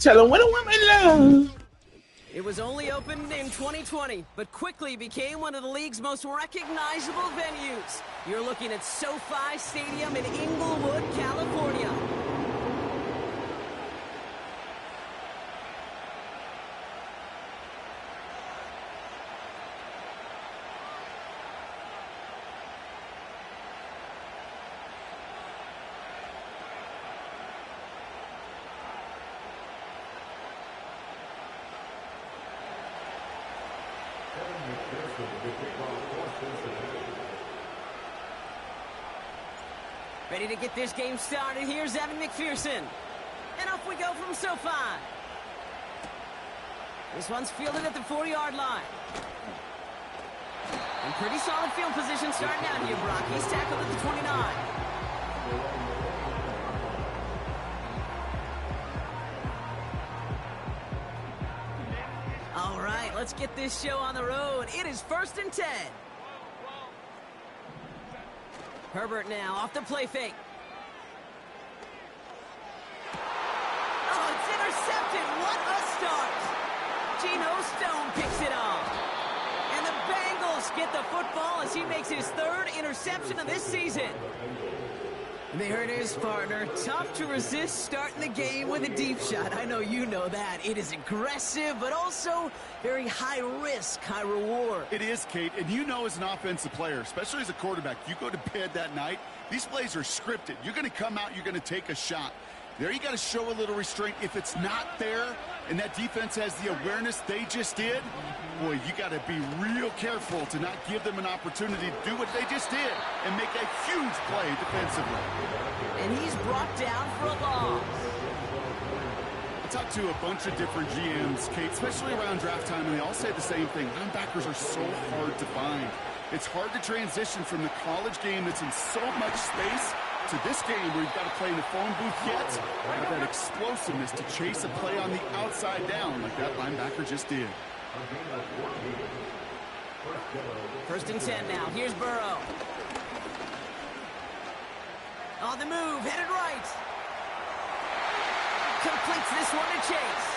Tell them what I want my love. It was only opened in 2020, but quickly became one of the league's most recognizable venues. You're looking at SoFi Stadium in Inglewood, California. Ready to get this game started. Here's Evan McPherson. And off we go from SoFi. This one's fielded at the 40-yard line. In pretty solid field position starting out here, Brock. He's tackled at the 29. All right, let's get this show on the road. It is 1st and 10. Herbert now off the play fake. Oh, it's intercepted. What a start. Geno Stone picks it off. And the Bengals get the football as he makes his 3rd interception of this season. There it is, partner. Tough to resist starting the game with a deep shot. I know you know that. It is aggressive, but also very high risk, high reward. It is, Kate, and you know as an offensive player, especially as a quarterback, you go to bed that night, these plays are scripted. You're going to come out, you're going to take a shot. There you got to show a little restraint. If it's not there and that defense has the awareness they just did, boy, you got to be real careful to not give them an opportunity to do what they just did and make a huge play defensively. And he's brought down for a loss. I talked to a bunch of different GMs, Kate, especially around draft time, and they all say the same thing. Linebackers are so hard to find. It's hard to transition from the college game that's in so much space to this game where you've got to play in the phone booth yet. Have that explosiveness to chase a play on the outside down like that linebacker just did. 1st and 10 now. Here's Burrow. On the move, headed right. Completes this one to Chase.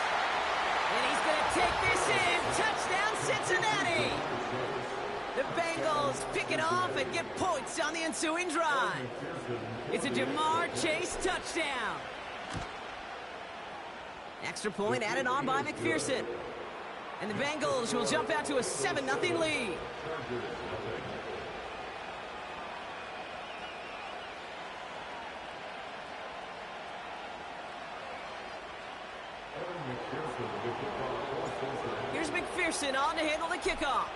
And he's going to take this in. Touchdown, Cincinnati. The Bengals pick it off and get points on the ensuing drive. It's a Jamar Chase touchdown. Extra point added on by McPherson. And the Bengals will jump out to a 7-0 lead. Here's McPherson on to handle the kickoff.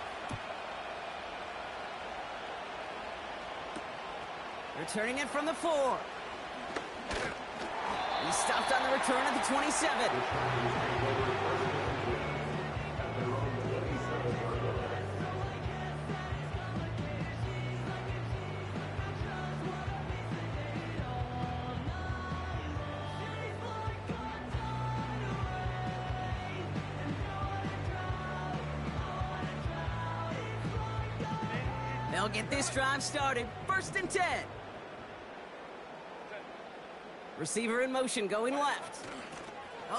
Returning it from the 4. He stopped on the return at the 27. They'll get this drive started. 1st and 10. Receiver in motion, going left.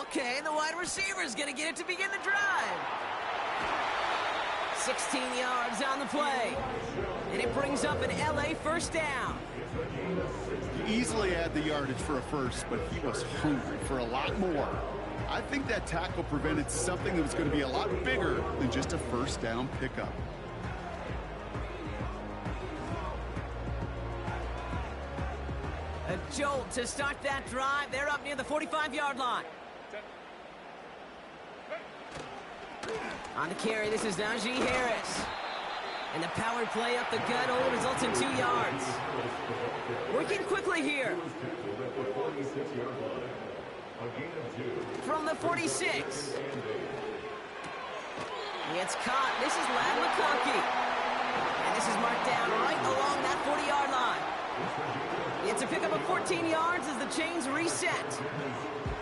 Okay, the wide receiver is going to get it to begin the drive. 16 yards on the play. And it brings up an LA 1st down. He easily had the yardage for a first, but he was hungry for a lot more. I think that tackle prevented something that was going to be a lot bigger than just a 1st down pickup. A jolt to start that drive. They're up near the 45-yard line. On the carry, this is Najee Harris. And the power play up the gut only results in 2 yards. Working quickly here. From the 46. He gets caught. This is Ladd McConkey. And this is marked down right along that 40-yard line. It's a pickup of 14 yards as the chains reset.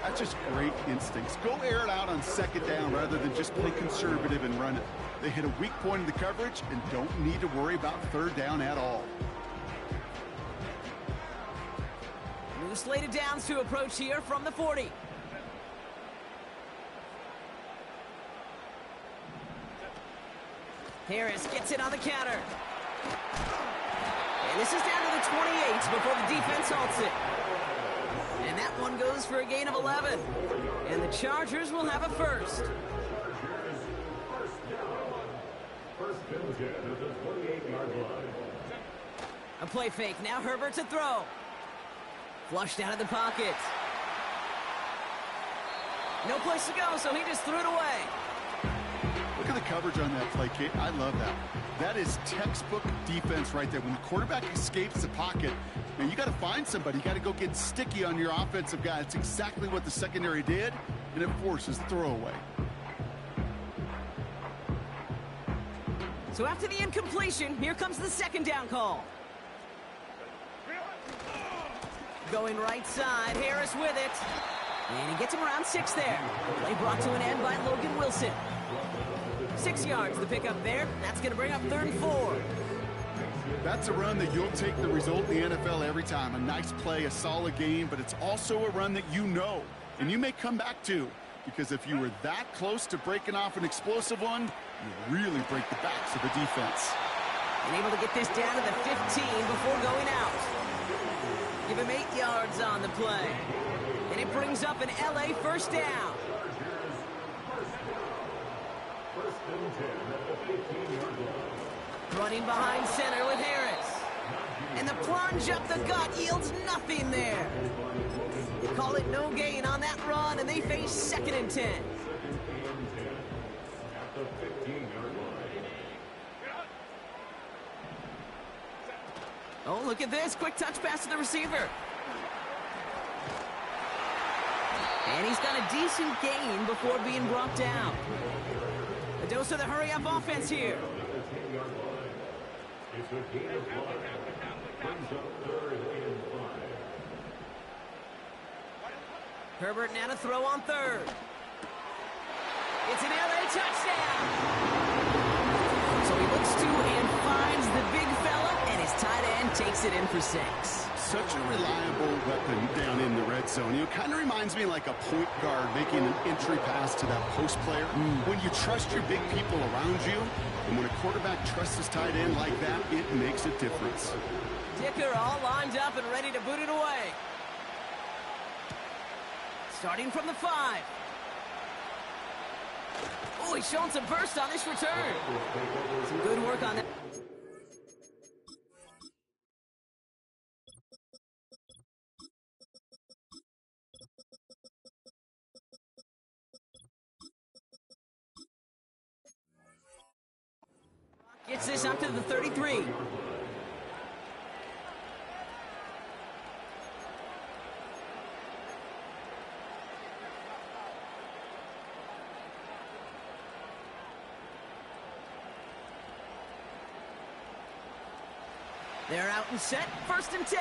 That's just great instincts. Go air it out on 2nd down rather than just play conservative and run it. They hit a weak point in the coverage and don't need to worry about 3rd down at all. New slated downs to approach here from the 40. Harris gets it on the counter. And this is down to the 28 before the defense halts it. And that one goes for a gain of 11. And the Chargers will have a first. A play fake. Now Herbert to throw. Flushed out of the pocket. No place to go, so he just threw it away. Look at the coverage on that play, Kate. I love that. That is textbook defense right there. When the quarterback escapes the pocket, man, you got to find somebody. You got to go get sticky on your offensive guy. It's exactly what the secondary did, and it forces the throwaway. So after the incompletion, here comes the second down call. Going right side, Harris with it. And he gets him around 6 there. Play brought to an end by Logan Wilson. 6 yards, the pickup there. That's going to bring up 3rd and 4. That's a run that you'll take the result in the NFL every time. A nice play, a solid game, but it's also a run that you know, and you may come back to, because if you were that close to breaking off an explosive one, you really break the backs of the defense. And able to get this down to the 15 before going out. Give him 8 yards on the play. And it brings up an LA first down. Running behind center with Harris. And the plunge up the gut yields nothing there. Call it no gain on that run, and they face 2nd and 10. Oh, look at this. Quick touch pass to the receiver. And he's got a decent gain before being brought down. A dose of the hurry-up offense here. Herbert now to throw on 3rd. It's an LA touchdown. So he looks to and finds the big fella, and his tight end takes it in for 6. Such a reliable weapon down in the red zone. You know, kind of reminds me like a point guard making an entry pass to that post player. When you trust your big people around you, and when a quarterback trusts his tight end like that, it makes a difference. Dicker all lined up and ready to boot it away. Starting from the 5. Oh, he's showing some burst on this return. Some good work on that. Gets this up to the 33. They're out and set. 1st and 10.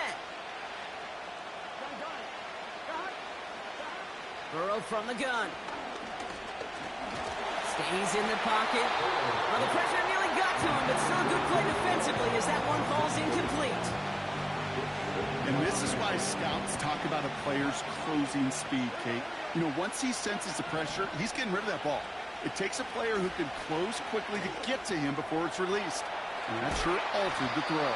Burrow from the gun. Stays in the pocket. Well, the pressure nearly got to him, but still a good play defensively as that one falls incomplete. And this is why scouts talk about a player's closing speed, Kate. You know, once he senses the pressure, he's getting rid of that ball. It takes a player who can close quickly to get to him before it's released. And that sure altered the throw.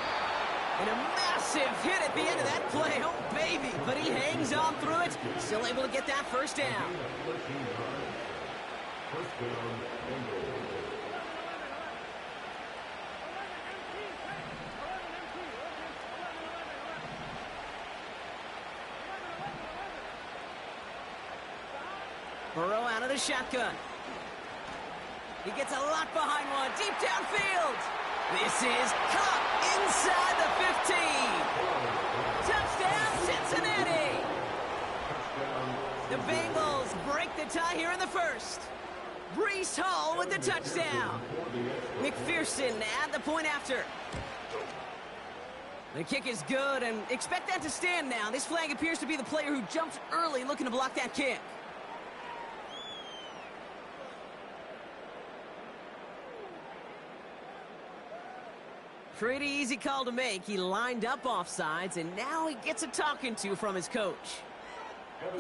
And a massive hit at the end of that play. Oh, baby. But he hangs on through it. Still able to get that first down. Burrow out of the shotgun. He gets a lot behind one. Deep downfield. This is caught inside the 15. Touchdown, Cincinnati. The Bengals break the tie here in the first. Breece Hall with the touchdown. McPherson at the point after. The kick is good, and expect that to stand now. This flag appears to be the player who jumped early looking to block that kick. Pretty easy call to make. He lined up offsides, and now he gets a talking to from his coach.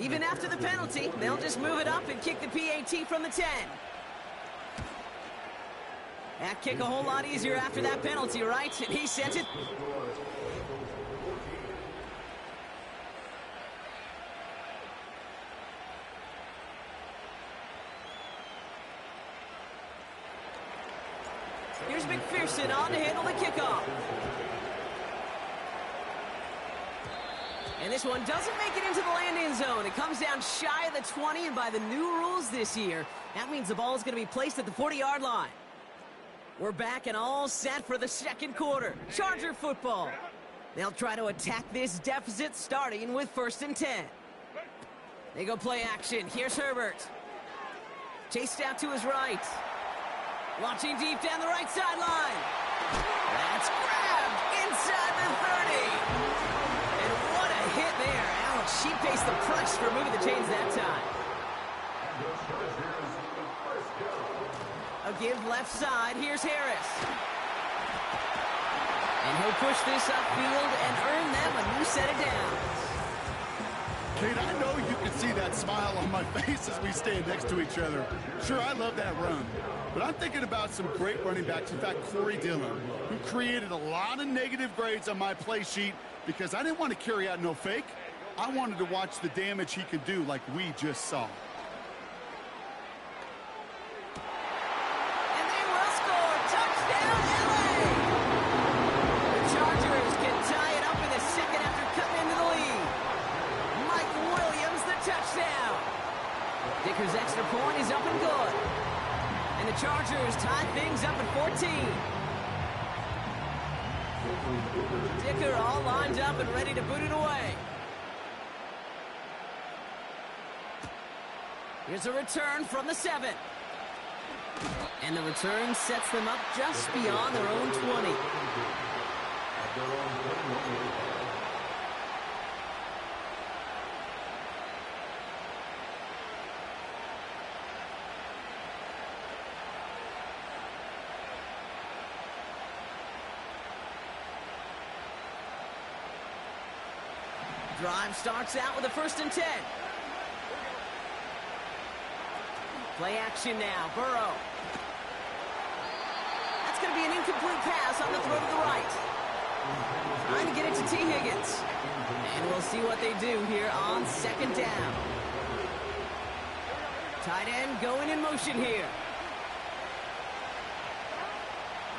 Even after the penalty, they'll just move it up and kick the PAT from the 10. That kick a whole lot easier after that penalty, right? And he sent it. Here's McPherson on to handle the kickoff. And this one doesn't make it into the landing zone. It comes down shy of the 20, and by the new rules this year, that means the ball is going to be placed at the 40-yard line. We're back and all set for the second quarter. Charger football. They'll try to attack this deficit starting with 1st and 10. They go play action. Here's Herbert. Chased out to his right. Launching deep down the right sideline. That's grabbed inside the 30. And what a hit there. Alex, she faced the press for moving the chains that time. A give left side. Here's Harris. And he'll push this upfield and earn them a new set of downs. Kate, I know you can see that smile on my face as we stand next to each other. Sure, I love that run. But I'm thinking about some great running backs. In fact, Corey Dillon, who created a lot of negative grades on my play sheet because I didn't want to carry out no fake. I wanted to watch the damage he could do like we just saw. Dicker's extra point is up and good. And the Chargers tie things up at 14. Dicker all lined up and ready to boot it away. Here's a return from the 7. And the return sets them up just beyond their own 20. Drive starts out with a 1st and 10. Play action now. Burrow. That's going to be an incomplete pass on the throw to the right. Trying to get it to T. Higgins. And we'll see what they do here on 2nd down. Tight end going in motion here.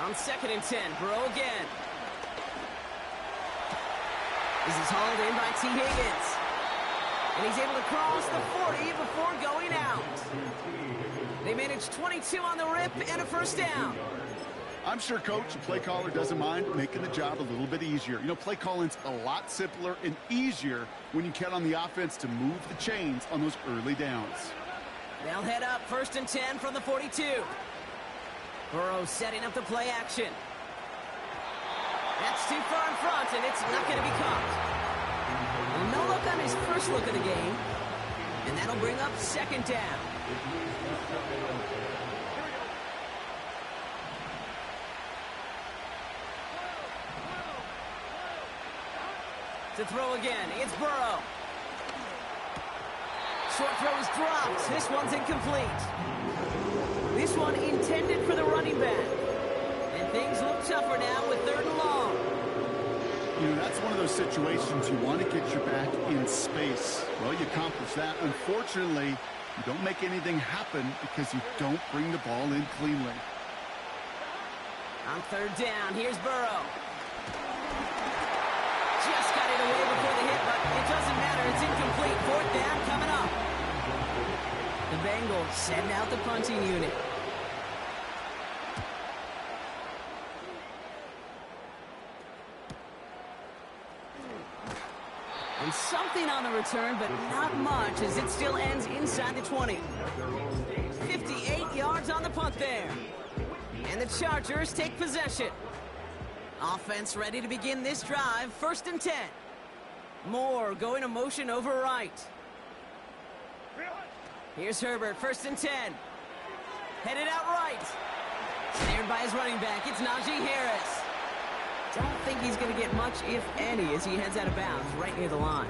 On 2nd and 10. Burrow again. This is hauled in by T. Higgins. And he's able to cross the 40 before going out. They managed 22 on the rip and a 1st down. I'm sure, Coach, the play caller doesn't mind making the job a little bit easier. You know, play calling's a lot simpler and easier when you count on the offense to move the chains on those early downs. They'll head up 1st and 10 from the 42. Burrow setting up the play action. That's too far in front, and it's not going to be caught. Well, no look on his first look of the game, and that'll bring up 2nd down. To throw again, it's Burrow. Short throw is dropped. This one's incomplete. This one intended for the running back. And things look tougher now with 3rd and long. You know, that's one of those situations you want to get your back in space. Well, you accomplish that. Unfortunately, you don't make anything happen because you don't bring the ball in cleanly. On 3rd down, here's Burrow. Just got it away before the hit, but it doesn't matter. It's incomplete. 4th down coming up. The Bengals send out the punting unit. And something on the return, but not much, as it still ends inside the 20. 58 yards on the punt there. And the Chargers take possession. Offense ready to begin this drive. 1st and 10. Moore going to motion over right. Here's Herbert, 1st and 10. Headed out right. Snared by his running back. It's Najee Harris. Don't think he's going to get much, if any, as he heads out of bounds right near the line.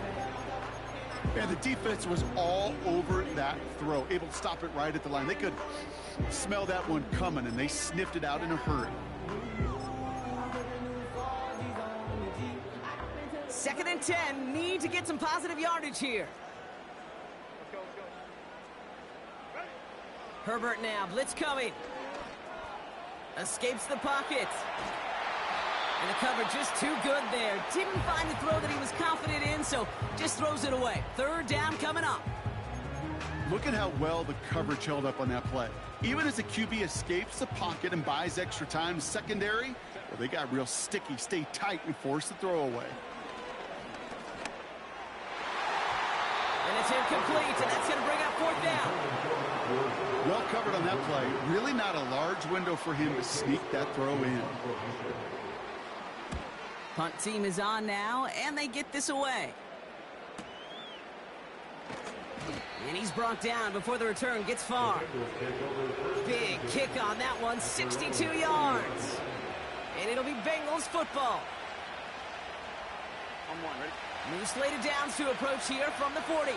And the defense was all over that throw, able to stop it right at the line. They could smell that one coming, and they sniffed it out in a hurry. 2nd and 10, need to get some positive yardage here. Herbert now, blitz coming. Escapes the pocket. And the cover just too good there. Didn't find the throw that he was confident in, so just throws it away. 3rd down coming up. Look at how well the coverage held up on that play. Even as the QB escapes the pocket and buys extra time secondary, well, they got real sticky, stay tight, and force the throw away. And it's incomplete, and that's going to bring up 4th down. Well covered on that play. Really not a large window for him to sneak that throw in. Punt team is on now, and they get this away. And he's brought down before the return gets far. Big kick on that one, 62 yards. And it'll be Bengals football. New slated downs to approach here from the 40.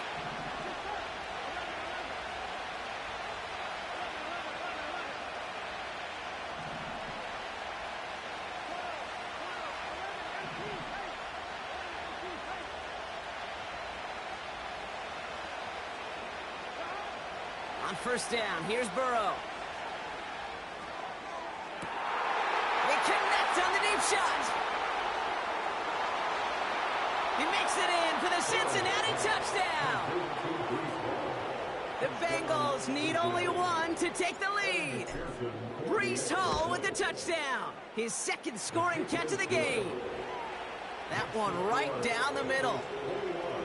On 1st down, here's Burrow. They connect on the deep shot. He makes it in for the Cincinnati touchdown. The Bengals need only one to take the lead. Breece Hall with the touchdown. His 2nd scoring catch of the game. That one right down the middle.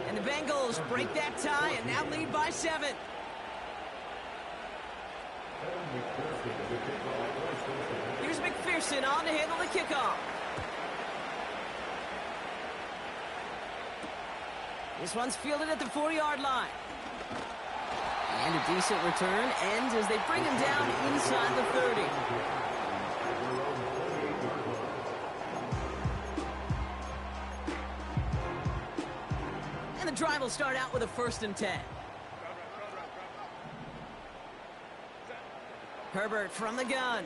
And the Bengals break that tie and now lead by 7. Here's McPherson on to handle the kickoff. This one's fielded at the 4-yard line. And a decent return ends as they bring him down inside the 30. And the drive will start out with a 1st and 10. Herbert from the gun.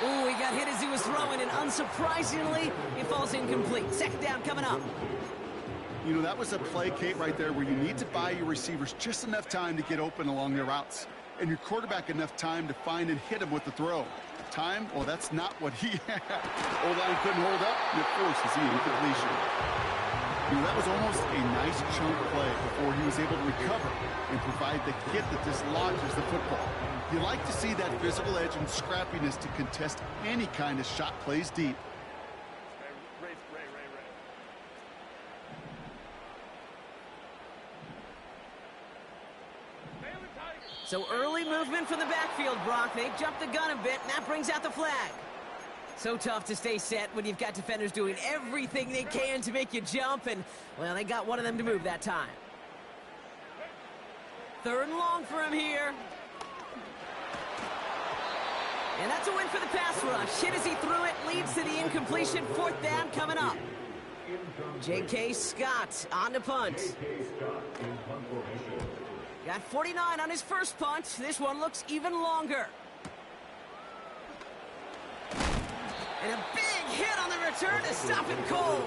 Ooh, he got hit as he was throwing, and unsurprisingly, it falls incomplete. 2nd down coming up. You know, that was a play, Kate, right there where you need to buy your receivers just enough time to get open along their routes, and your quarterback enough time to find and hit him with the throw. Time? Well, that's not what he had. O-line couldn't hold up, and it forces the incompletion. You know, that was almost a nice chunk play before he was able to recover and provide the hit that dislodges the football. You like to see that physical edge and scrappiness to contest any kind of shot plays deep. So early movement from the backfield, Brock. They jumped the gun a bit, and that brings out the flag. So tough to stay set when you've got defenders doing everything they can to make you jump, and, well, they got one of them to move that time. 3rd and long for him here. And that's a win for the pass rush. Hit as he threw it, leads to the incompletion. 4th down coming up. J.K. Scott on the punt. Got 49 on his first punt. This one looks even longer. And a big hit on the return to stop it cold.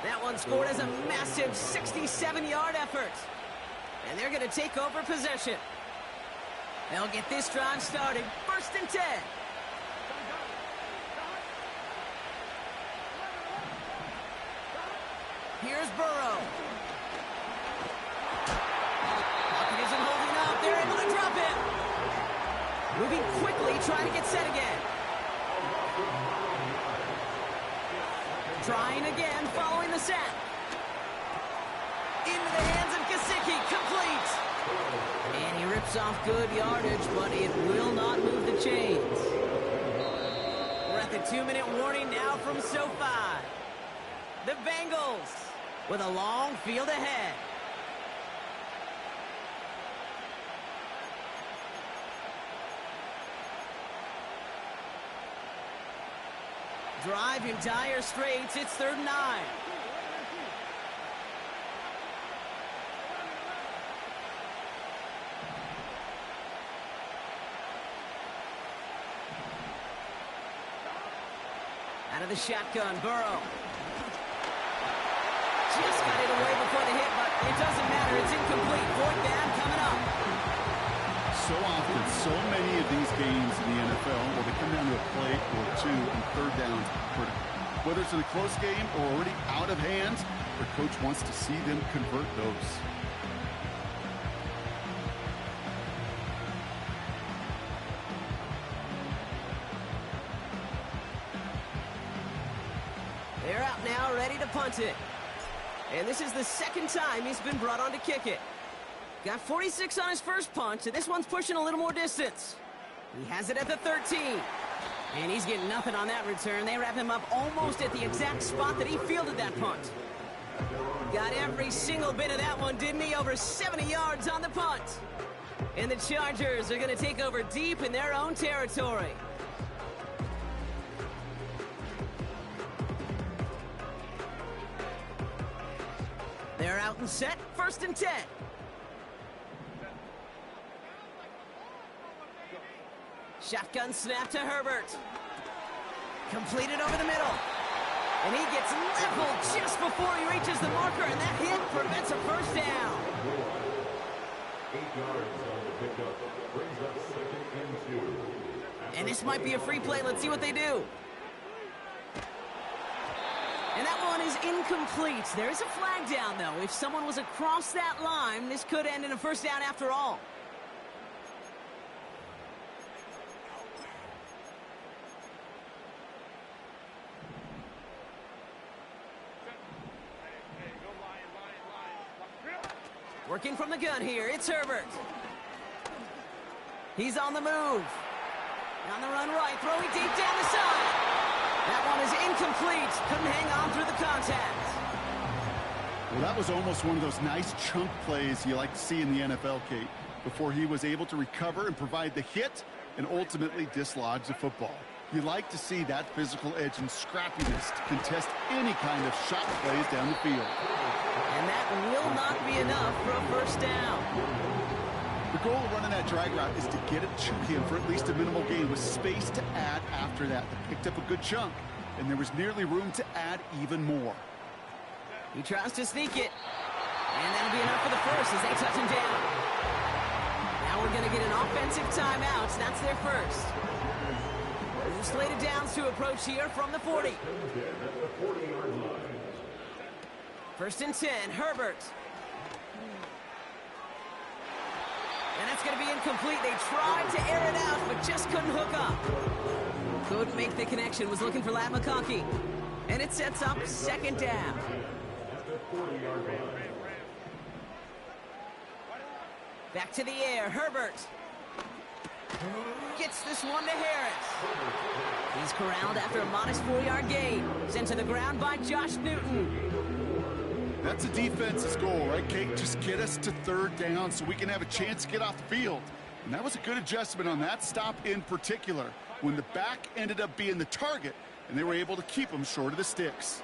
That one scored as a massive 67-yard effort. And they're going to take over possession. They'll get this drive started. 1st and 10. Here's Burrow. Pocket isn't holding up. They're able to drop it. Moving quickly, trying to get set again. Trying again, following the sack. Into the hands of Gesicki, complete. And he rips off good yardage, but it will not move the chains. We're at the 2-minute warning now from SoFi. The Bengals with a long field ahead. drive in dire straits. It's 3rd and 9. Out of the shotgun, Burrow. Just got it away before the hit, but it doesn't matter. It's incomplete. 4th down coming up. So often, so many of these games in the NFL, well, they come down to a play or two and 3rd downs. Whether it's in a close game or already out of hand, their coach wants to see them convert those. They're out now, ready to punt it. And this is the 2nd time he's been brought on to kick it. Got 46 on his first punt, and this one's pushing a little more distance. He has it at the 13. And he's getting nothing on that return. They wrap him up almost at the exact spot that he fielded that punt. Got every single bit of that one, didn't he? Over 70 yards on the punt. And the Chargers are going to take over deep in their own territory. They're out and set, 1st and 10. Shotgun snap to Herbert. Completed over the middle. And he gets leveled just before he reaches the marker, and that hit prevents a 1st down. 8 yards on the pickup. Brings up 2nd and 2. And this might be a free play. Let's see what they do. And that one is incomplete. There is a flag down, though. If someone was across that line, this could end in a 1st down after all. Working from the gun here, it's Herbert. He's on the move. On the run right, throwing deep down the side. That one is incomplete. Couldn't hang on through the contact. Well, that was almost one of those nice chunk plays you like to see in the NFL, Kate, before he was able to recover and provide the hit and ultimately dislodge the football. You like to see that physical edge and scrappiness to contest any kind of shot plays down the field. And that will not be enough for a 1st down. The goal of running that drag route is to get it to him for at least a minimal gain with space to add after that. They picked up a good chunk, and there was nearly room to add even more. He tries to sneak it. And that'll be enough for the 1st as they touch him down. Now we're going to get an offensive timeout. That's their 1st. Slated downs to approach here from the 40. 1st and 10, Herbert. And that's going to be incomplete. They tried to air it out, but just couldn't hook up. Couldn't make the connection. Was looking for Ladd McConkey. And it sets up 2nd down. Back to the air, Herbert. Gets this one to Harris. He's corralled after a modest 4-yard gain. Sent to the ground by Josh Newton. That's a defense's goal, right, Kate? Just get us to 3rd down so we can have a chance to get off the field. And that was a good adjustment on that stop in particular, when the back ended up being the target, and they were able to keep him short of the sticks.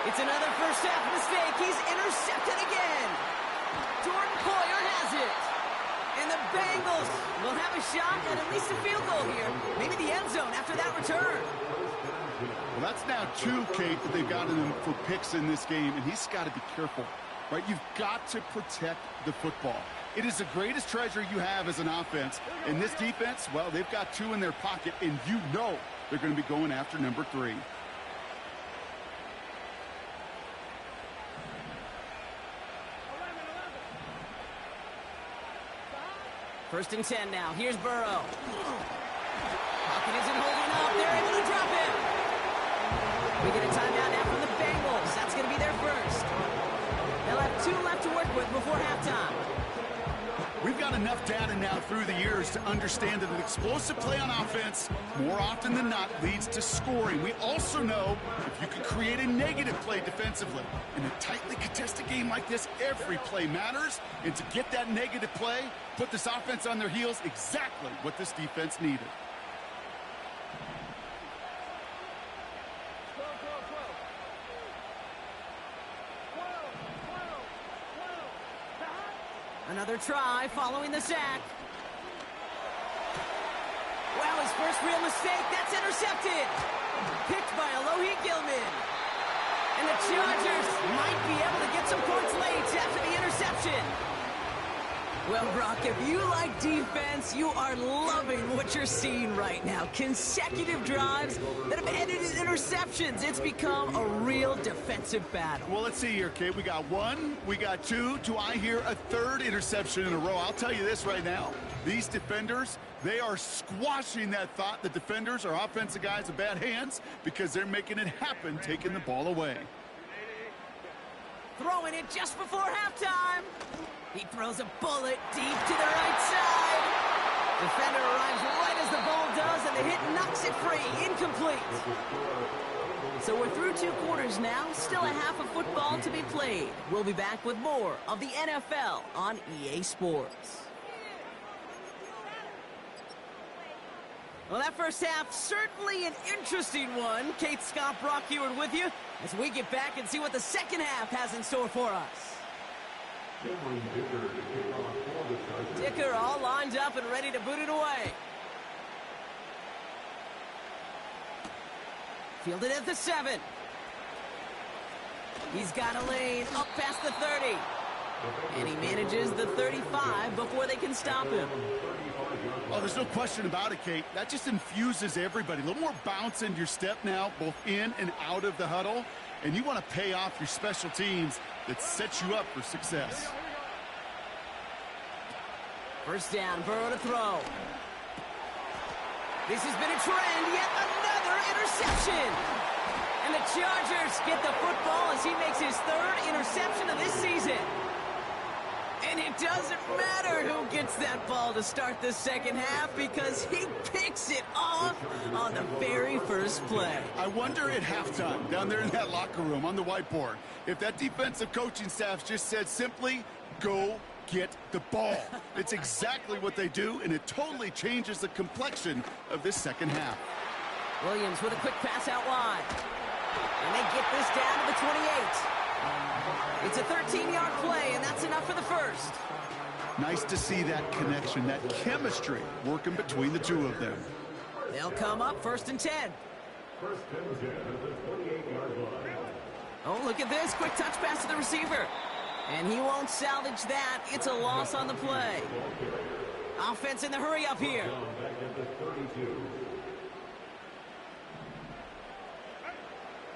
It's another 1st half mistake. He's intercepted again. Jordan Poyer has it. And the Bengals will have a shot at least a field goal here. Maybe the end zone after that return. Well, that's now 2, Kate, that they've gotten him for picks in this game, and he's got to be careful, right? You've got to protect the football. It is the greatest treasure you have as an offense. In this defense, well, they've got 2 in their pocket, and you know they're going to be going after number 3. First and 10 now. Here's Burrow. Pocket isn't holding up. They're able to drop him. We get a timeout now from the Bengals. That's going to be their 1st. They'll have 2 left to work with before halftime. We've got enough data now through the years to understand that an explosive play on offense, more often than not, leads to scoring. We also know if you can create a negative play defensively. In a tightly contested game like this, every play matters. And to get that negative play, put this offense on their heels, exactly what this defense needed. Another try following the sack. Well, his first real mistake, that's intercepted. Picked by Alohi Gilman. And the Chargers might be able to get some points late after the interception. Well, Brock, if you like defense, you are loving what you're seeing right now. Consecutive drives that have ended in interceptions. It's become a real defensive battle. Well, let's see here, Kate. We got one, we got two. Do I hear a third interception in a row? I'll tell you this right now. These defenders, they are squashing that thought. The defenders are offensive guys with bad hands because they're making it happen, taking the ball away. Throwing it just before halftime. He throws a bullet deep to the right side. Defender arrives right as the ball does, and the hit knocks it free. Incomplete. So we're through 2 quarters now. Still a half of football to be played. We'll be back with more of the NFL on EA Sports. Well, that first half, certainly an interesting one. Kate, Scott, Brock Heward with you as we get back and see what the second half has in store for us. Dicker all lined up and ready to boot it away. Fielded at the 7. He's got a lane up past the 30. And he manages the 35 before they can stop him. Oh, there's no question about it, Kate. That just infuses everybody. A little more bounce in your step now, both in and out of the huddle. And you want to pay off your special teams that sets you up for success. First down, Burrow to throw. This has been a trend, yet another interception. And the Chargers get the football as he makes his 3rd interception of this season. And it doesn't matter who gets that ball to start the second half because he picks it off on the very first play. I wonder at halftime, down there in that locker room on the whiteboard, if that defensive coaching staff just said simply, go get the ball. It's exactly what they do, and it totally changes the complexion of this second half. Williams with a quick pass out wide. And they get this down to the 28. It's a 13-yard play, and that's enough for the first. Nice to see that connection, that chemistry working between the two of them. They'll come up 1st and 10. Oh, look at this. Quick touch pass to the receiver. And he won't salvage that. It's a loss on the play. Offense in the hurry up here.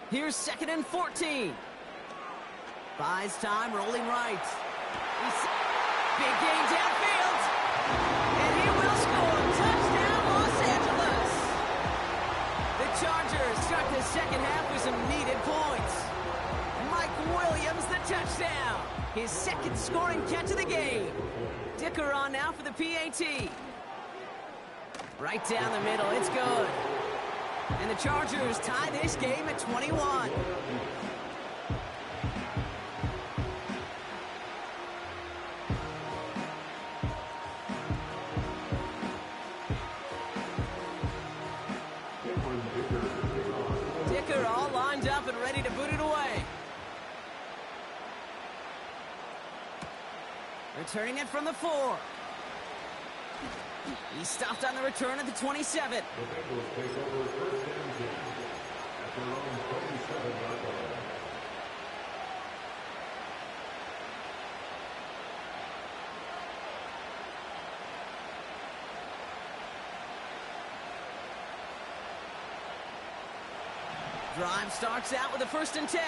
Here's 2nd and 14. Buys time, rolling right. Big gain downfield. And he will score. Touchdown, Los Angeles. The Chargers start the second half with some needed points. Mike Williams, the touchdown. His 2nd scoring catch of the game. Dicker on now for the PAT. Right down the middle, it's good. And the Chargers tie this game at 21. Dicker all lined up and ready to boot it away. Returning it from the 4. He stopped on the return at the 27. Drive starts out with a 1st and 10.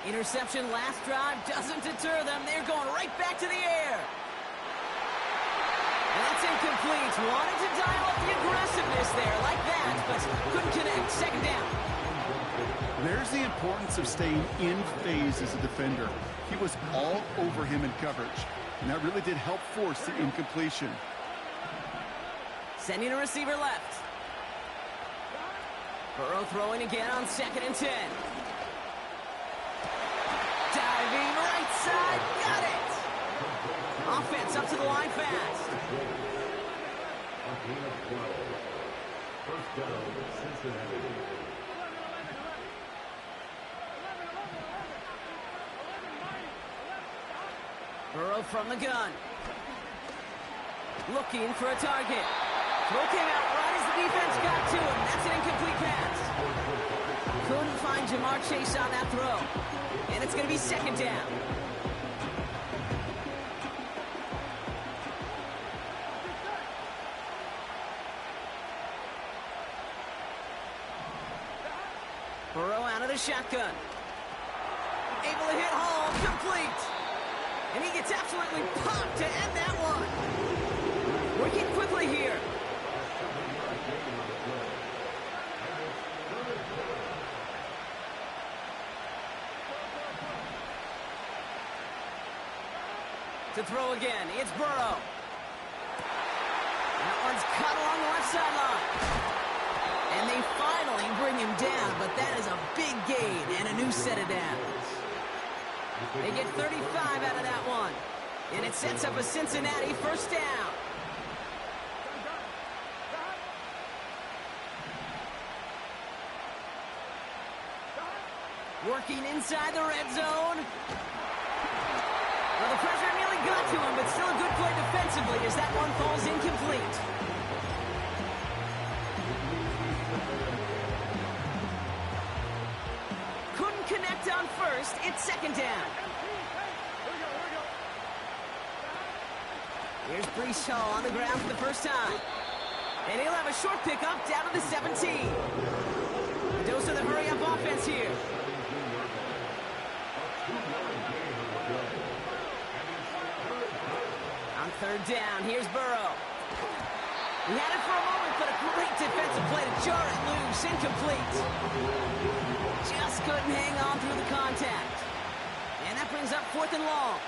Interception last drive doesn't deter them. They're going right back to the air. And that's incomplete. Wanted to dial up the aggressiveness there like that, but couldn't connect. 2nd down. There's the importance of staying in phase as a defender. He was all over him in coverage, and that really did help force the incompletion. Sending a receiver left. Burrow throwing again on 2nd and 10. Diving right side, got it! Offense up to the line fast. Burrow from the gun. Looking for a target. Throw came out right as the defense got to him. That's an incomplete pass. Couldn't find Jamar Chase on that throw. And it's going to be second down. Burrow out of the shotgun. Able to hit Hall, complete. And he gets absolutely popped to end that one. Working quickly here. To throw again, it's Burrow. That one's cut along the left sideline. And they finally bring him down, but that is a big gain and a new set of downs. They get 35 out of that one. And it sets up a Cincinnati first down. Working inside the red zone. Well, the pressure nearly got to him, but still a good play defensively as that one falls incomplete. Couldn't connect on first. It's second down. Here's Breece Hall on the ground for the first time. And he'll have a short pickup down to the 17. A dose of the hurry-up offense here. On third down, here's Burrow. He had it for a moment, but a great defensive play to jar it loose. Incomplete. Just couldn't hang on through the contact. And that brings up fourth and long.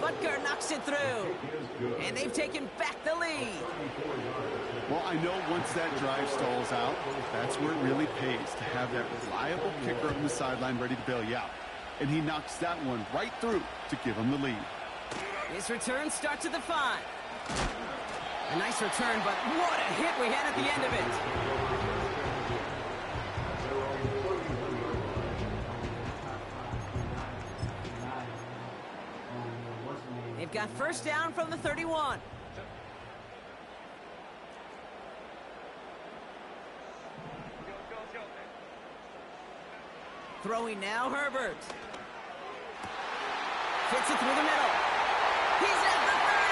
Butker knocks it through. And they've taken back the lead. Well, I know once that drive stalls out, that's where it really pays to have that reliable kicker on the sideline ready to bail you out. And he knocks that one right through to give him the lead. His return starts at the 5. A nice return, but what a hit we had at the end of it. They've got first down from the 31. Throwing now, Herbert. Fits it through the middle. He's at the 30.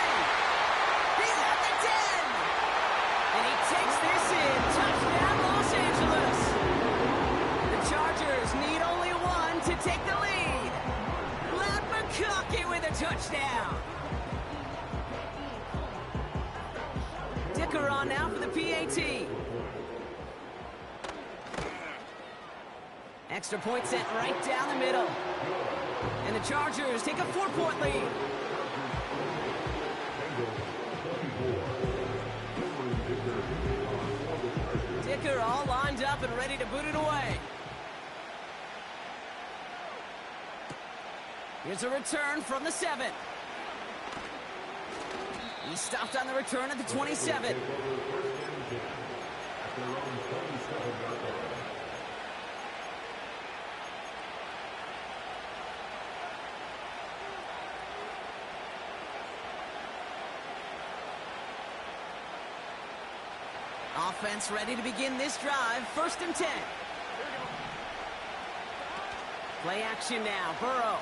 He's at the 10. And he takes this in. Touchdown, Los Angeles. The Chargers need only one to take the lead. Matt McConkey with a touchdown. Dicker on now for the PAT. Extra point sent right down the middle. And the Chargers take a 4-point lead. Dicker all lined up and ready to boot it away. Here's a return from the 7. He stopped on the return at the 27. Offense ready to begin this drive. First and 10. Play action now. Burrow.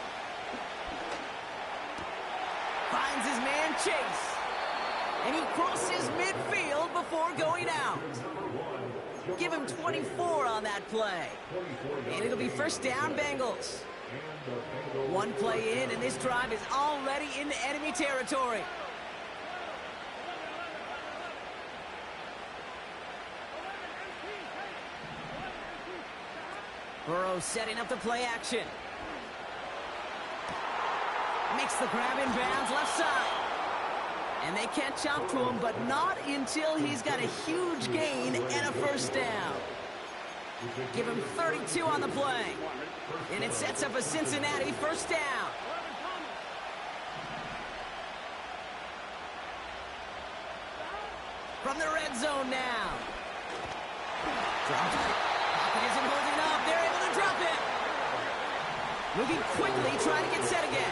Finds his man Chase. And he crosses midfield before going out. Give him 24 on that play. And it'll be first down, Bengals. One play in, and this drive is already into enemy territory. Burrow setting up the play action. Makes the grab in bounds left side. And they can't jump to him, but not until he's got a huge gain and a first down. Give him 32 on the play. And it sets up a Cincinnati first down. From the red zone now. Dropped it. Pocket isn't holding up. They're able to drop it. Moving quickly, trying to get set again.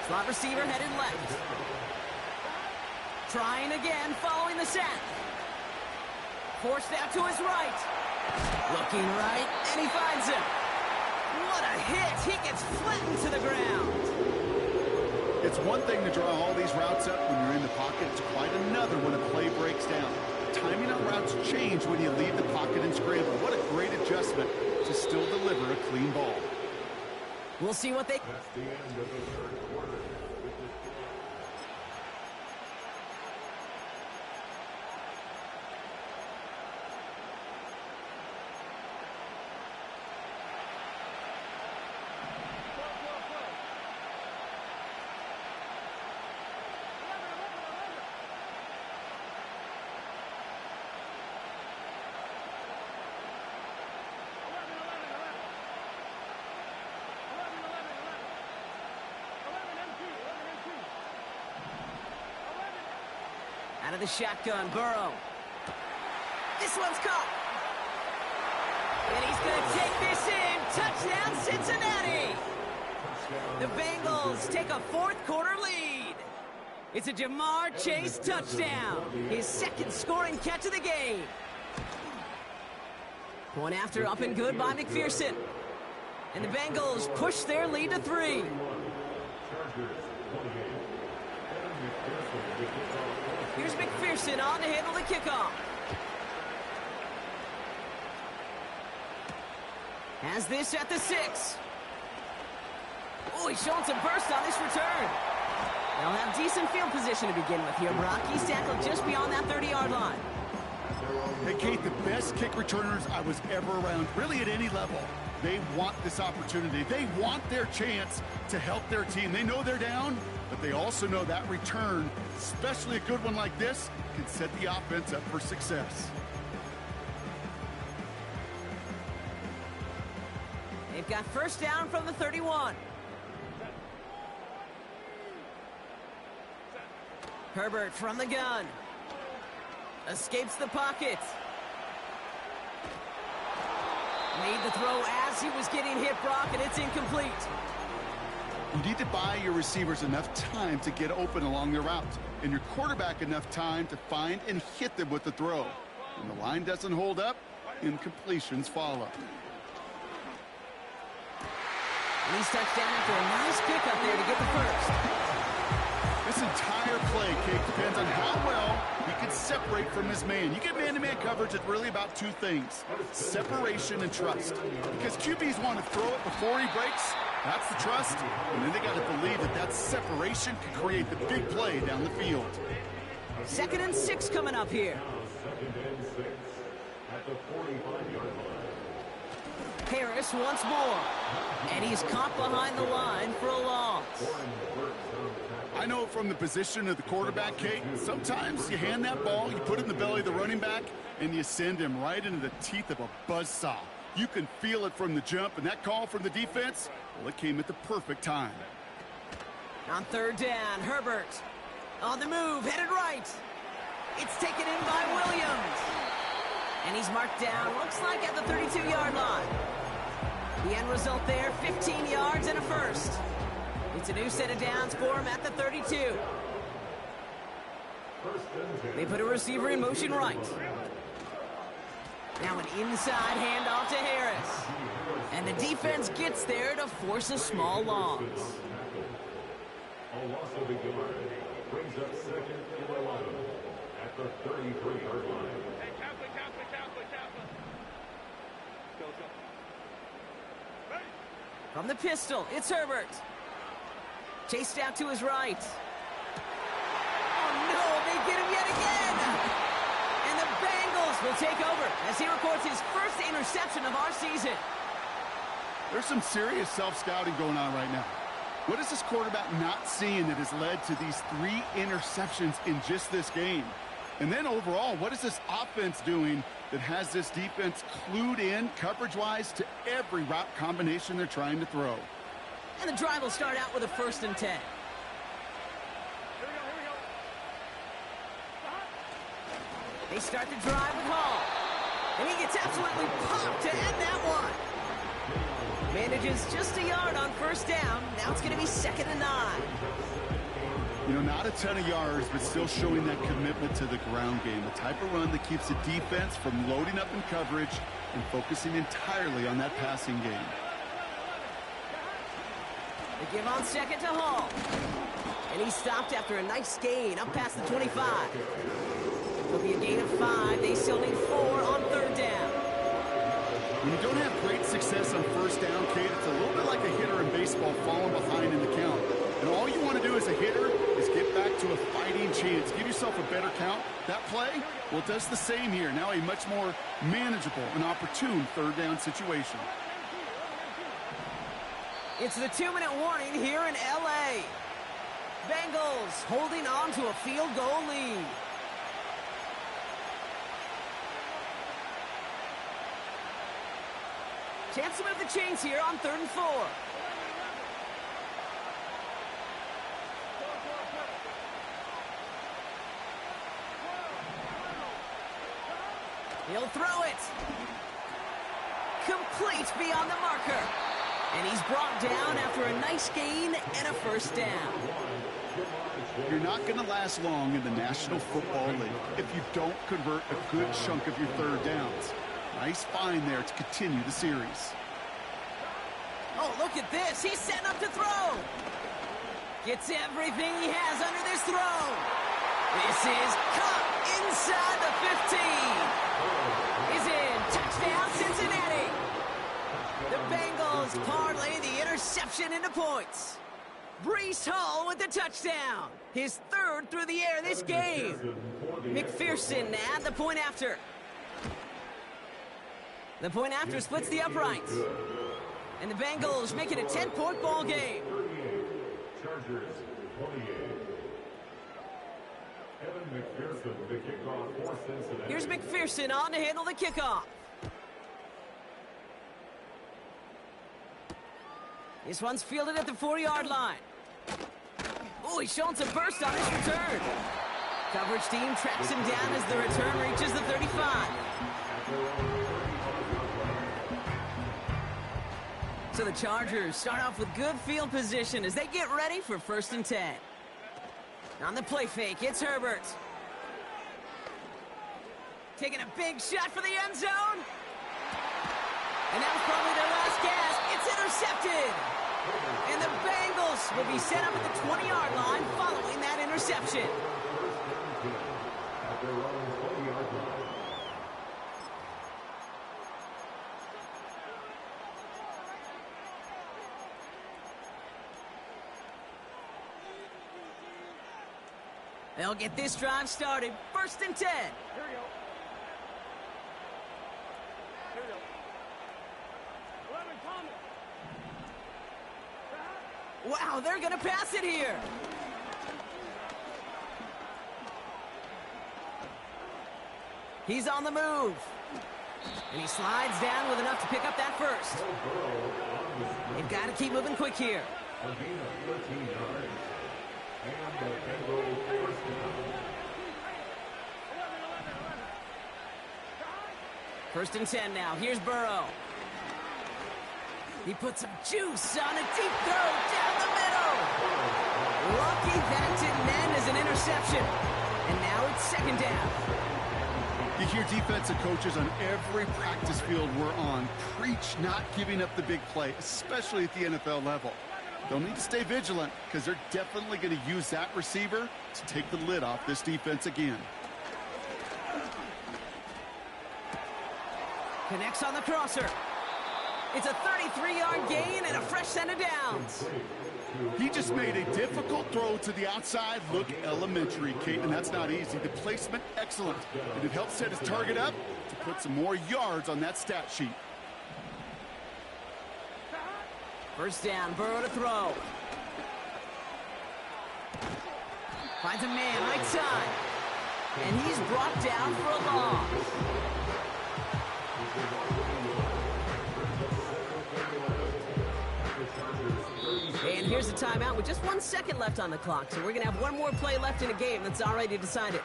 Slot receiver headed left. Trying again, following the sack. Forced out to his right. Looking right, and he finds him. What a hit! He gets flattened to the ground. It's one thing to draw all these routes up when you're in the pocket. It's quite another when a play breaks down. Timing on routes change when you leave the pocket and scramble. What a great adjustment to still deliver a clean ball. We'll see what they... That's the end of the third quarter. Out of the shotgun, Burrow. This one's caught. And he's going to take this in. Touchdown, Cincinnati. The Bengals take a fourth quarter lead. It's a Jamar Chase touchdown. His second scoring catch of the game. Point after up and good by McPherson. And the Bengals push their lead to 3. Here's McPherson on to handle the kickoff. Has this at the 6. Oh, he's showing some burst on this return. They'll have decent field position to begin with here, Brock. He's tackled just beyond that 30-yard line. Hey, Kate, the best kick returners I was ever around, really at any level. They want this opportunity. They want their chance to help their team. They know they're down, but they also know that return, especially a good one like this, can set the offense up for success. They've got first down from the 31. Herbert from the gun. Escapes the pocket. Made the throw as he was getting hit, Brock, and it's incomplete. You need to buy your receivers enough time to get open along their route, and your quarterback enough time to find and hit them with the throw. When the line doesn't hold up, incompletions follow. And he's touched down after a nice kick up there to get the first. This entire play, Kate, depends on how well he can separate from his man. You get man-to-man coverage, it's really about two things: separation and trust. Because QBs want to throw it before he breaks. That's the trust. And then they got to believe that that separation can create the big play down the field. 2nd and 6 coming up here. At the 45-yard line. Harris once more. And he's caught behind the line for a loss. I know from the position of the quarterback, Kate, sometimes you hand that ball, you put it in the belly of the running back, and you send him right into the teeth of a buzzsaw. You can feel it from the jump, and that call from the defense, well, it came at the perfect time. On 3rd down, Herbert on the move, headed right. It's taken in by Williams. And he's marked down, looks like at the 32-yard line. The end result there, 15 yards and a first. It's a new set of downs for him at the 32. They put a receiver in motion right. Now an inside handoff to Harris. And the defense gets there to force a small loss. A loss of a yard brings up 2nd and 11 at the 33-yard line. From the pistol, it's Herbert. Chased out to his right. Oh no, they get him yet again! And the Bengals will take over as he records his first interception of our season. There's some serious self-scouting going on right now. What is this quarterback not seeing that has led to these 3 interceptions in just this game? And then overall, what is this offense doing that has this defense clued in coverage-wise to every route combination they're trying to throw? And the drive will start out with a 1st and 10. They start the drive with Hall. And he gets absolutely popped to end that one. Manages just a yard on first down. Now it's going to be 2nd and 9. You know, not a ton of yards, but still showing that commitment to the ground game. The type of run that keeps the defense from loading up in coverage and focusing entirely on that passing game. They give on 2nd to Hall. And he stopped after a nice gain up past the 25. It'll be a gain of 5. They still need 4 on 3rd down. When you don't have great success on first down, Kate, it's a little bit like a hitter in baseball falling behind in the count. And all you want to do as a hitter is get back to a fighting chance. Give yourself a better count. That play, well, it does the same here. Now a much more manageable and opportune 3rd down situation. It's the 2-minute warning here in L.A. Bengals holding on to a field goal lead. Chance to move the chains here on 3rd and 4. He'll throw it. Complete beyond the marker. And he's brought down after a nice gain and a first down. You're not going to last long in the National Football League if you don't convert a good chunk of your 3rd downs. Nice find there to continue the series. Oh, look at this. He's setting up to throw. Gets everything he has under this throw. This is caught inside the 15. He's in. Touchdown, Cincinnati. The Bengals parlay the interception into points. Breece Hall with the touchdown. His 3rd through the air this game. McPherson at the point after. The point after splits the uprights. And the Bengals make it a 10-point ball game. Chargers 28. Evan McPherson with the kickoff for Cincinnati. Here's McPherson on to handle the kickoff. This one's fielded at the 4-yard line. Oh, he's showing some burst on his return. Coverage team tracks him down as the return reaches the 35. So the Chargers start off with good field position as they get ready for 1st and 10. On the play fake, it's Herbert. Taking a big shot for the end zone. And that was probably their last gasp. It's intercepted. And the Bengals will be set up at the 20-yard line following that interception. They'll get this drive started. 1st and 10. Here we go. Here we go. 11 coming. Wow, they're going to pass it here. He's on the move. And he slides down with enough to pick up that first. They've got to keep moving quick here. First and 10 now. Here's Burrow. He puts some juice on a deep throw down the middle. Lucky that didn't end as an interception. And now it's 2nd down. You hear defensive coaches on every practice field we're on preach not giving up the big play, especially at the NFL level. They'll need to stay vigilant because they're definitely going to use that receiver to take the lid off this defense again. Connects on the crosser. It's a 33-yard gain and a fresh set of downs. He just made a difficult throw to the outside. Look elementary, Kate, and that's not easy. The placement, excellent. And it helps set his target up to put some more yards on that stat sheet. First down, Burrow to throw. Finds a man right side. And he's brought down for a loss. And here's a timeout with just 1 second left on the clock. So we're going to have one more play left in a game that's already decided.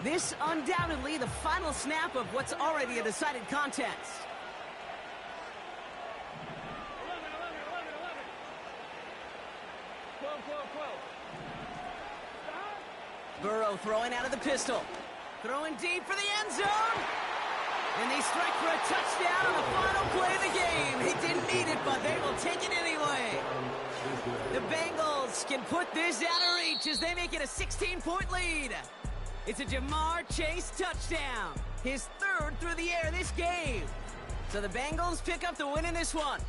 This undoubtedly the final snap of what's already a decided contest. Burrow throwing out of the pistol. Throwing deep for the end zone. And they strike for a touchdown on the final play of the game. He didn't need it, but they will take it anyway. The Bengals can put this out of reach as they make it a 16-point lead. It's a Jamar Chase touchdown. His third through the air this game. So the Bengals pick up the win in this one.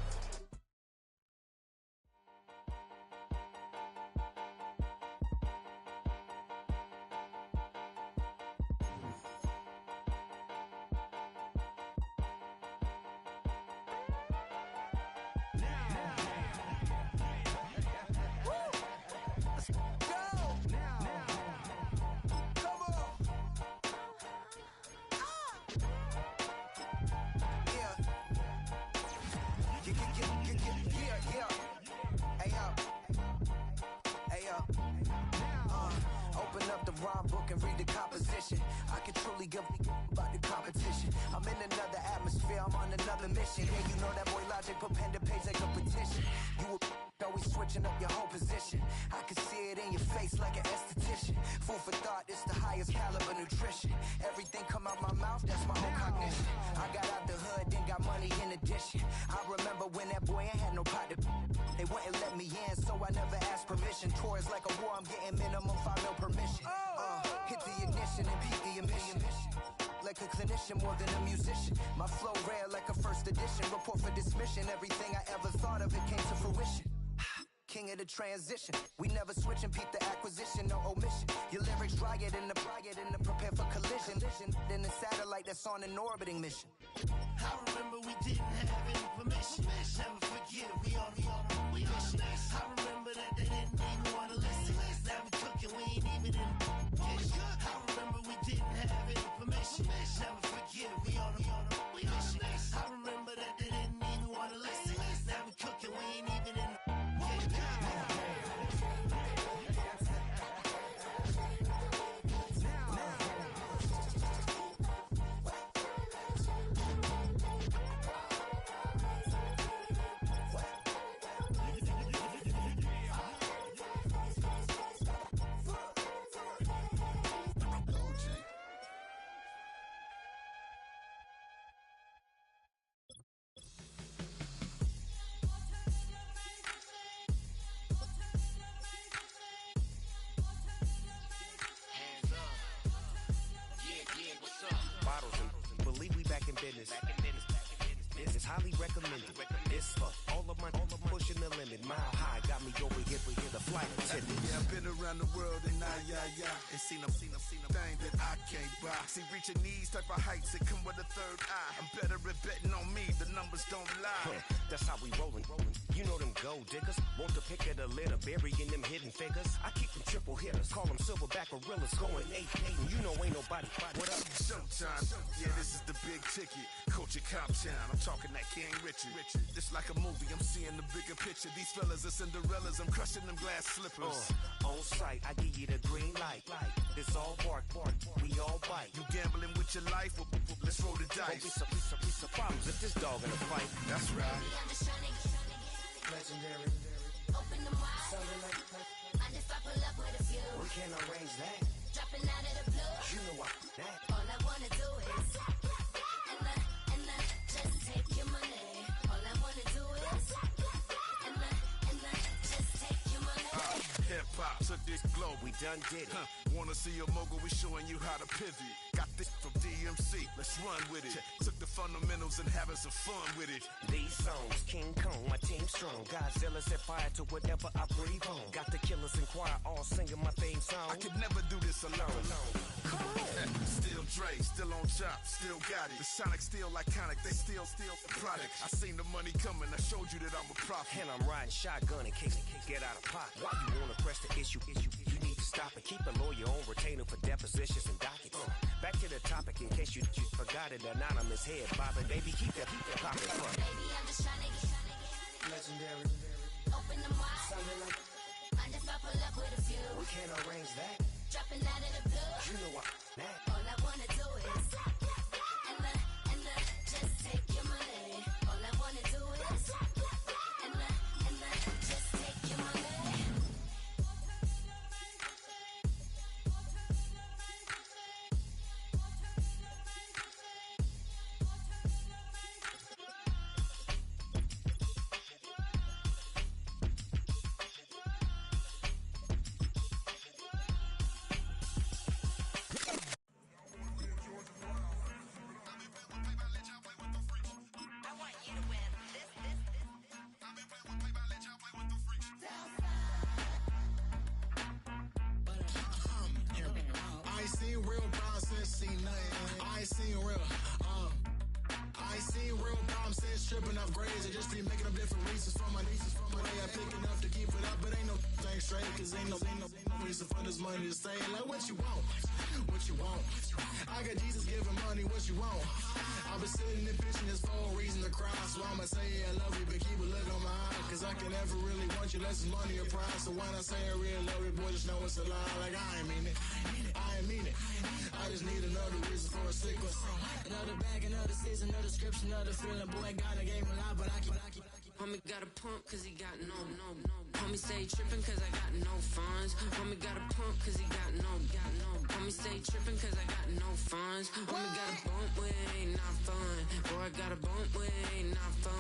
And read the composition. I can truly give about the competition. I'm in another atmosphere, I'm on another mission. Yeah, you know that boy Logic put pen to page like a petition. You always switching up your whole position. I can see it in your face like an esthetician. Food for thought, it's the highest caliber nutrition. Everything come out my mouth, that's my own cognition. I got out the hood, then got money in addition. I remember when that boy ain't had no pot to. They wouldn't let me in, so I never asked permission. Tours like a war, I'm getting minimum 5 mil permission. Hit the ignition and beat the emission. Like a clinician more than a musician. My flow rare like a first edition. Report for dismission. Everything I ever thought of it came to fruition. King of the transition. We never switch and peep the acquisition, no omission. Your lyrics dry it in the prepare for collision. Then the satellite that's on an orbiting mission. I remember we didn't have any permission. Never forget we on a mission. I remember that they didn't even want to listen. Now we cooking, we ain't even in the kitchen. I remember we didn't have any permission. Never forget we on a mission. I remember that they didn't even want to listen. Now we cooking, we ain't even in the kitchen. Business. It's highly recommended. It's for all of my pushing the limit. Mile high got me over here for the flight attendant. Yeah, I've been around the world and and seen a thing that I can't buy. See, reaching these type of heights, it come with a third eye. I'm better at betting on me, the numbers don't lie. That's how we rollin'. You know them gold diggers, want to pick at a litter, burying them hidden figures. I keep them triple hitters, call them silverback gorillas, going 8-8, and you know ain't nobody. What up? Showtime, yeah, this is the big ticket. Coach at Comptown, I'm talking that King Richard. It's like a movie, I'm seeing the bigger picture. These fellas are Cinderellas, I'm crushing them glass slippers. On sight, I give you the green light. It's all bark, we all bite. You gambling with your life? Well, let's roll the dice. Don't be some problems if this dog in a fight. That's right. Legendary. Open them wide. Sounding like And if I pull up with a few, we can't arrange that. dropping out of the blue. You know what that. All I wanna do is and I just take your money. All I wanna do is and I just take your money. Hip hop took this globe. We done did it. Wanna see a mogul? We showing you how to pivot. Got this from DMC. Let's run with it. Took the fundamentals and having some fun with it. These songs, King Kong, my team strong. Godzilla set fire to whatever I breathe on. Got the killers in choir all singing my theme song. I could never do this alone. Still Dre, still on top, still got it. The Sonic still iconic, they still the product. I seen the money coming, I showed you that I'm a prophet. And I'm riding shotgun in case get out of pocket. Why you wanna press the issue? You need to stop and keep a lawyer on retainer for depositions and dockets. Back to the topic in case you forgot it. Anonymous head bobbing, baby, keep that popping front. Baby, I'm just trying to get Legendary. open them wide. Sounding like And if I pull up with a few, we can't arrange that. dropping out of the blue. You know what that. All I wanna do is and I just take your money. All I wanna do is and I just take your money. real problems since seen nothing. I ain't seen real, I ain't seen real problems since tripping off grades. I just be making up different reasons for my nieces. From way I pick enough to keep it up, but ain't no thing straight. Cause ain't no reason for this money to stay. Like what you want, what you want. I got Jesus giving money, what you want. I've been sitting and pitching this for a reason to cry. So I'ma say yeah, I love you, but keep a look on my eye. Cause I can never really want you unless it's money or pride. So when I say I really love you, boy, just know it's a lie. Like I ain't mean it, I ain't mean it. I just need another reason for a sequence. Another bag, another season, another description, another feeling. Boy, got a game a lot, but I keep. Homie got a pump cause he got no. Homie stay trippin' cause I got no funds. Homie got a pump cause he got no. Homie stay trippin' cause I got no funds. Homie got a bump with it ain't not fun. Boy, I got a bump with it ain't not fun.